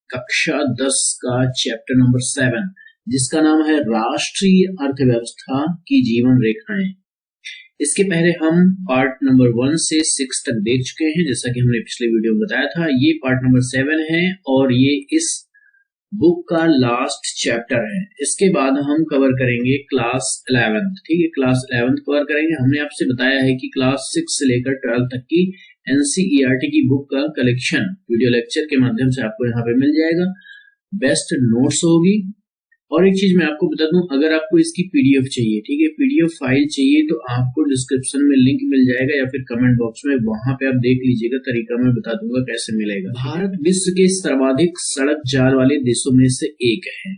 कक्षा 10 का chapter number 7 जिसका नाम है राष्ट्रीय अर्थव्यवस्था की जीवन रेखाएं। इसके पहले हम पार्ट नंबर 1 से 6 तक देख चुके हैं, जैसा कि हमने पिछले वीडियो में बताया था। ये पार्ट नंबर 7 है और ये इस बुक का लास्ट चैप्टर है। इसके बाद हम कवर करेंगे क्लास 11, ठीक है, क्लास 11 कवर करेंगे। हमने आपसे बताया है कि क्लास 6 से लेकर 12 तक की एनसीईआरटी की बुक का कलेक्शन वीडियो लेक्चर के माध्यम से आपको यहाँ पे मिल जाएगा। बेस्ट नोट्स होगी। और एक चीज मैं आपको बता दूं, अगर आपको इसकी पीडीएफ चाहिए, ठीक है, पीडीएफ फाइल चाहिए, तो आपको डिस्क्रिप्शन में लिंक मिल जाएगा या फिर कमेंट बॉक्स में, वहां पे आप देख लीजिएगा। तरीका मैं बता दूंगा कैसे मिलेगा। भारत विश्व के सर्वाधिक सड़क जाल वाले देशों में से एक है।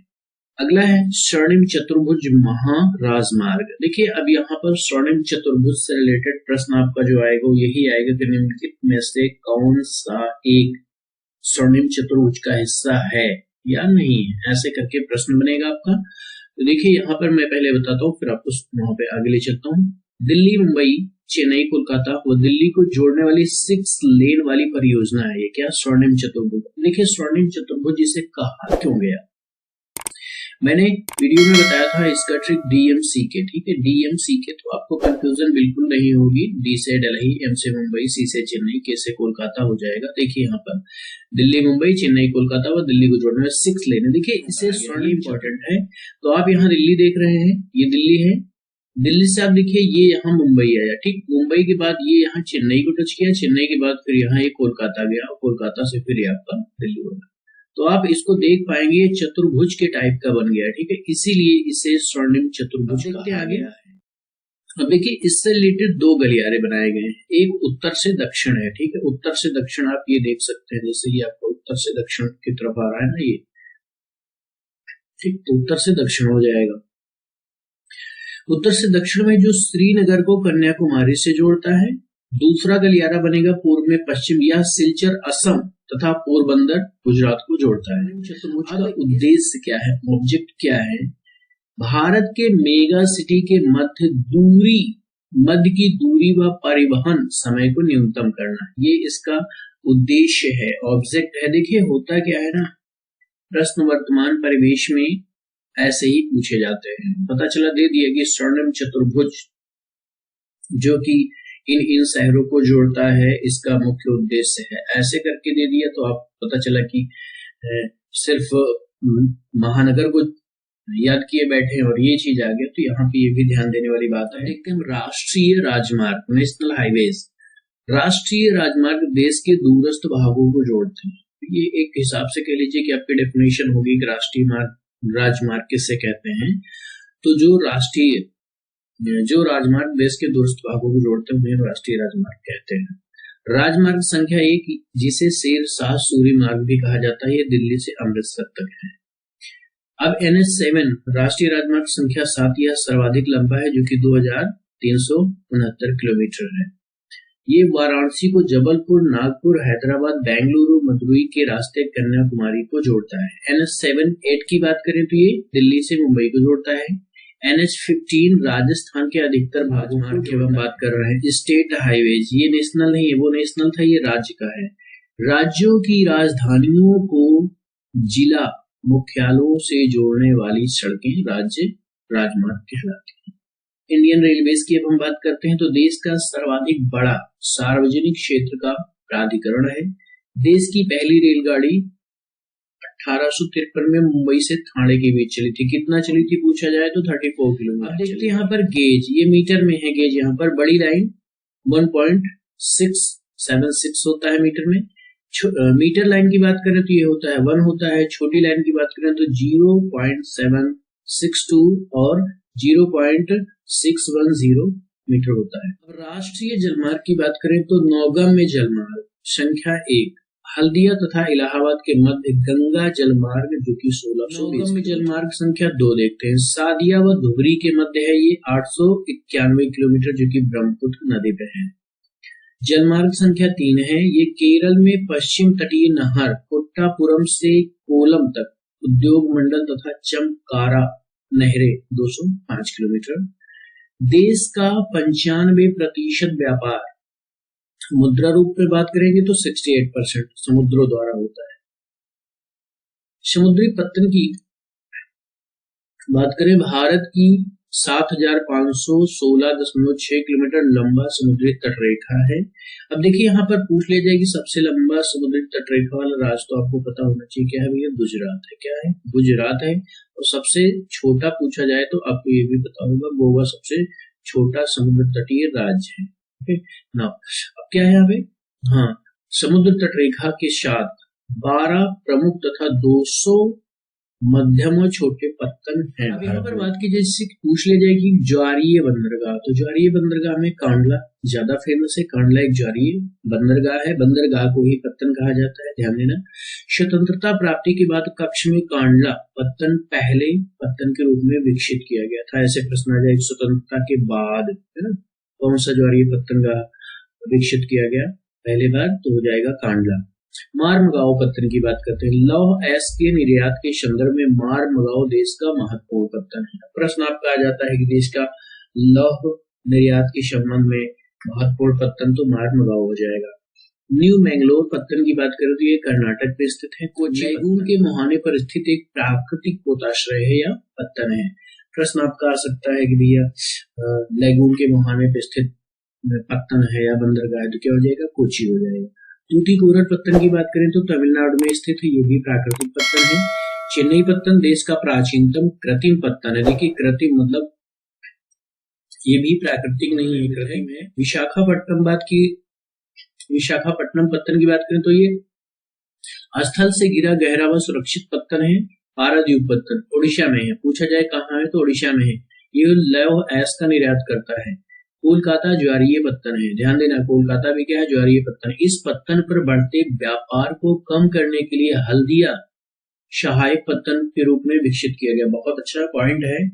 अगला है स्वर्णिम चतुर्भुज महाराजमार्ग। देखिए, अब यहाँ पर स्वर्णिम चतुर्भुज से रिलेटेड प्रश्न आपका जो आएगा वो यही आएगा कि निम्नलिखित में से कौन सा एक स्वर्णिम चतुर्भुज का हिस्सा है या नहीं है, ऐसे करके प्रश्न बनेगा आपका। तो देखिए, यहाँ पर मैं पहले बताता हूँ, फिर आपको वहां पे आगे ले चलता हूँ। दिल्ली, मुंबई, चेन्नई, कोलकाता व दिल्ली को जोड़ने वाली 6 लेन वाली परियोजना है। ये क्या स्वर्णिम चतुर्भुज। देखिए, स्वर्णिम चतुर्भुज इसे कहा क्यों गया, मैंने वीडियो में बताया था इसका ट्रिक डीएमसीके, ठीक है, डीएमसीके। तो आपको कंफ्यूजन बिल्कुल नहीं होगी। डी से दिल्ली, एम से मुंबई, सी से चेन्नई, के से कोलकाता हो जाएगा। देखिए, यहाँ पर दिल्ली, मुंबई, चेन्नई, कोलकाता व दिल्ली को जोड़ने में 6 लेन। देखिए, इसे स्वर्णिम इंपॉर्टेंट है। तो आप यहाँ दिल्ली देख रहे हैं, ये दिल्ली है। दिल्ली से आप देखिए ये यहाँ मुंबई आया, ठीक, मुंबई के बाद ये यहाँ चेन्नई को टच किया, चेन्नई के बाद फिर यहाँ ये कोलकाता गया, कोलकाता से फिर ये आपका दिल्ली हो गया। तो आप इसको देख पाएंगे चतुर्भुज के टाइप का बन गया, ठीक है, इसीलिए इसे स्वर्णिम चतुर्भुज कहा गया है। अब देखिए, इससे रिलेटेड 2 गलियारे बनाए गए हैं, एक उत्तर से दक्षिण है, ठीक है, उत्तर से दक्षिण आप ये देख सकते हैं, जैसे ये आपको उत्तर से दक्षिण की तरफ आ रहा है ना, ये ठीक, तो उत्तर से दक्षिण हो जाएगा। उत्तर से दक्षिण में जो श्रीनगर को कन्याकुमारी से जोड़ता है। दूसरा गलियारा बनेगा पूर्व में पश्चिम, या सिलचर असम तथा पोरबंदर गुजरात को जोड़ता है। चतुर्भुज का उद्देश्य क्या है, ऑब्जेक्ट क्या है, भारत के मेगा सिटी के मध्य की दूरी व परिवहन समय को न्यूनतम करना, ये इसका उद्देश्य है, ऑब्जेक्ट है। देखिए, होता क्या है ना, प्रश्न वर्तमान परिवेश में ऐसे ही पूछे जाते हैं। पता चला, दे दिया कि स्वर्णिम चतुर्भुज जो कि इन शहरों को जोड़ता है, इसका मुख्य उद्देश्य है, ऐसे करके दे दिया। तो आप पता चला कि सिर्फ महानगर को याद किए बैठे और ये चीज आ गया। तो यहाँ पे ये भी ध्यान देने वाली बात है। देखते हैं राष्ट्रीय राजमार्ग, नेशनल हाईवेज। राष्ट्रीय राजमार्ग देश के दूरस्थ भागों को जोड़ते हैं। ये एक हिसाब से कह लीजिए कि आपकी डेफिनेशन होगी कि राष्ट्रीय राजमार्ग किससे कहते हैं। तो जो राजमार्ग देश के दूरस्थ भागों को जोड़ते हैं उन्हें राष्ट्रीय राजमार्ग कहते हैं। राजमार्ग संख्या 1, जिसे शेरशाह सूरी मार्ग भी कहा जाता है, ये दिल्ली से अमृतसर तक है। अब NH7 राष्ट्रीय राजमार्ग संख्या 7, यह सर्वाधिक लंबा है, जो कि 2369 किलोमीटर है। ये वाराणसी को जबलपुर, नागपुर, हैदराबाद, बेंगलुरु, मदुरई के रास्ते कन्याकुमारी को जोड़ता है। NH7-8 की बात करें तो ये दिल्ली से मुंबई को जोड़ता है। NH15 राजस्थान के अधिकतर भागों की हम बात कर रहे हैं। स्टेट हाईवेज, ये नेशनल नहीं है, वो नेशनल था, ये राज्य का है। राज्यों की राजधानियों को जिला मुख्यालयों से जोड़ने वाली सड़कें राज्य राजमार्ग कहलाती हैं। इंडियन रेलवेज की अब हम बात करते हैं, तो देश का सर्वाधिक बड़ा सार्वजनिक क्षेत्र का प्राधिकरण है। देश की पहली रेलगाड़ी 1853 में मुंबई से ठाणे के बीच चली थी। कितना चली थी पूछा जाए तो 34 किलोमीटर। देखते हैं यहाँ पर गेज, ये मीटर में है गेज। यहाँ पर बड़ी लाइन 1.676 होता है मीटर में। मीटर लाइन की बात करें तो ये होता है 1 होता है। छोटी लाइन की बात करें तो 0.762 और 0.610 मीटर होता है। अब राष्ट्रीय जलमार्ग की बात करें तो नौगम्य जलमार्ग संख्या 1 हल्दिया तथा इलाहाबाद के मध्य गंगा जलमार्ग, जो कि 1620 में। जलमार्ग संख्या 2 देखते हैं, सादिया व धुबरी के मध्य है, ये 891 किलोमीटर, जो कि ब्रह्मपुत्र नदी पे है। जलमार्ग संख्या 3 है, ये केरल में पश्चिम तटीय नहर कोट्टापुरम से कोलम तक उद्योग मंडल तथा चमकारा नहरें 205 किलोमीटर। देश का 95% व्यापार मुद्रा रूप में बात करेंगे तो 68% समुद्रों द्वारा होता है। समुद्री पत्तन की बात करें, भारत की 7,516.6 किलोमीटर लंबा समुद्री तटरेखा है। अब देखिए यहाँ पर पूछ लिया जाए कि सबसे लंबा समुद्री तटरेखा वाला राज्य तो आपको पता होना चाहिए क्या है भैया, गुजरात है। क्या है? गुजरात है। और सबसे छोटा पूछा जाए तो आपको ये भी पता होगा, गोवा सबसे छोटा समुद्र तटीय राज्य है। ओके ना, अब क्या है यहाँ पे, हाँ, समुद्र तटरेखा के साथ 12 प्रमुख तथा 200 मध्यम और छोटे पत्तन हैं। अब यहाँ पर बात की जाए, पूछ ले जाए कि ज्वारीय बंदरगाह, तो ज्वारीय बंदरगाह में कांडला ज्यादा फेमस है। कांडला एक ज्वारीय बंदरगाह है, बंदरगाह को ही पत्तन कहा जाता है, ध्यान देना। स्वतंत्रता प्राप्ति के बाद कक्ष में कांडला पत्तन पहले पत्तन के रूप में विकसित किया गया था। ऐसे प्रश्न आ जाए स्वतंत्रता के बाद, है ना, कौन सा ज्वारीय पत्तन का विकसित किया गया पहले बार, तो हो जाएगा कांडला। मारमगाओ पत्तन की बात करते हैं। लौह एस के निर्यात के संदर्भ में मारमगाओ देश का महत्वपूर्ण पत्तन है। प्रश्न आपका आ जाता है कि देश का लौह निर्यात के संबंध में महत्वपूर्ण पत्तन, तो मारमगाओ हो जाएगा। न्यू मैंगलोर पत्तन की बात करें तो ये कर्नाटक में स्थित है। लैगून के मुहाने पर स्थित एक प्राकृतिक पोताश्रय है या पत्तन है। प्रश्न आपका आ सकता है कि भैया लैगून के मुहाने पर स्थित पत्तन है या बंदरगाह है, तो क्या हो जाएगा, कोची हो जाएगा। तूतीकोरन पत्तन की बात करें तो तमिलनाडु में स्थित है, ये भी प्राकृतिक पत्तन है। चेन्नई पत्तन देश का प्राचीनतम कृत्रिम पत्तन है। देखिए कृत्रिम मतलब ये भी प्राकृतिक नहीं है, कृत्रिम है। विशाखापट्टनम पत्तन की बात करें तो ये स्थल से गिरा गहरा व सुरक्षित पत्तन है। पारादीप पत्तन ओडिशा में है। पूछा जाए कहाँ है तो ओडिशा में है। ये लौह एस का निर्यात करता है। कोलकाता ज्वारीय पत्तन है, ध्यान देना, कोलकाता भी क्या है, ज्वारीय पत्तन। इस पत्तन पर बढ़ते व्यापार को कम करने के लिए हल्दिया सहायक पत्तन के रूप में विकसित किया गया। बहुत अच्छा पॉइंट है।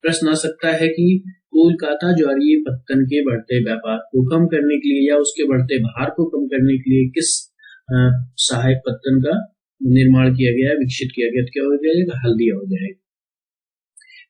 प्रश्न आ सकता है कि कोलकाता ज्वारीय पत्तन के बढ़ते व्यापार को कम करने के लिए या उसके बढ़ते भार को कम करने के लिए किस सहायक पत्तन का निर्माण किया गया, विकसित किया गया, तो क्या हो जाएगा, हल्दिया हो जाएगा।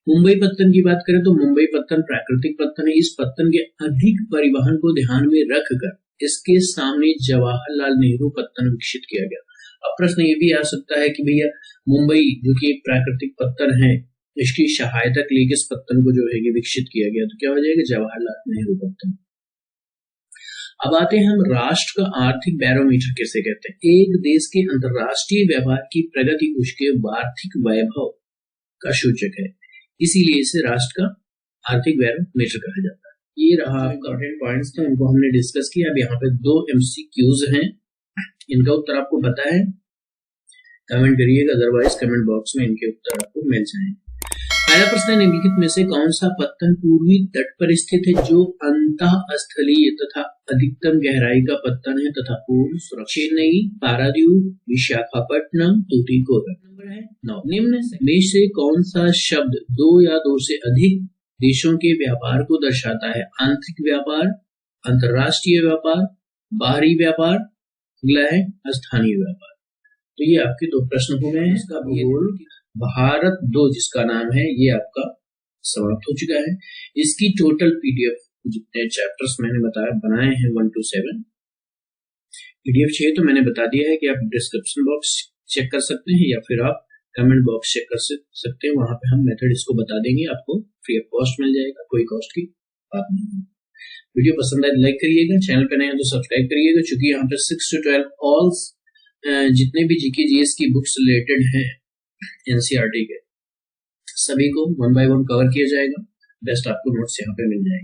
मुंबई पत्तन की बात करें तो मुंबई पत्तन प्राकृतिक पत्तन है। इस पत्तन के अधिक परिवहन को ध्यान में रखकर इसके सामने जवाहरलाल नेहरू पत्तन विकसित किया गया। अब प्रश्न ये भी आ सकता है कि भैया मुंबई जो कि एक प्राकृतिक पत्तन है, इसकी सहायता के लिए किस पत्तन को जो है विकसित किया गया, तो क्या हो जाएगा, जवाहरलाल नेहरू पत्तन। अब आते हैं हम राष्ट्र का आर्थिक बैरोमीटर किसे कहते हैं। एक देश के अंतरराष्ट्रीय व्यापार की प्रगति उसके आर्थिक वैभव का सूचक है, इसीलिए इसे राष्ट्र का आर्थिक बैरोमीटर कहा जाता है। ये रहा इम्पोर्टेंट पॉइंट्स थे, उनको हमने डिस्कस किया। अब यहाँ पे 2 MCQs हैं, इनका उत्तर आपको पता है, कमेंट करिएगा, अदरवाइज कमेंट बॉक्स में इनके उत्तर आपको मिल जाएंगे। पहला प्रश्न है, निम्नलिखित में से कौन सा पत्तन पूर्वी तट पर स्थित है जो अंतःस्थलीय तथा अधिकतम गहराई का पत्तन है तथा पूर्ण सुरक्षित? चेन्नई, पारादीप, विशाखापट्टनम, तूतीकोरन। नंबर है 9। निम्न में से कौन सा शब्द 2 या 2 से अधिक देशों के व्यापार को दर्शाता है? आंतरिक व्यापार, अंतरराष्ट्रीय व्यापार, बाहरी व्यापार, अगला है स्थानीय व्यापार। तो ये आपके 2 प्रश्न हो गए हैं। इसका भूगोल भारत 2 जिसका नाम है, ये आपका समाप्त हो चुका है। इसकी टोटल PDF जितने चैप्टर्स मैंने बनाए हैं 1 to 7, PDF चाहिए तो मैंने बता दिया है कि आप डिस्क्रिप्शन बॉक्स चेक कर सकते हैं या फिर आप कमेंट बॉक्स चेक कर सकते हैं, वहां पे हम मेथड इसको बता देंगे, आपको फ्री ऑफ कॉस्ट मिल जाएगा, कोई कॉस्ट की बात नहीं है। वीडियो पसंद आए लाइक करिएगा, चैनल पे नए हैं तो सब्सक्राइब करिएगा। चूंकि यहाँ पे 6 to 12 ऑल जितने भी GK GS की बुक्स रिलेटेड हैं NCERT के, सभी को 1 by 1 कवर किया जाएगा। बेस्ट आपको नोट्स यहाँ पे मिल जाएंगे।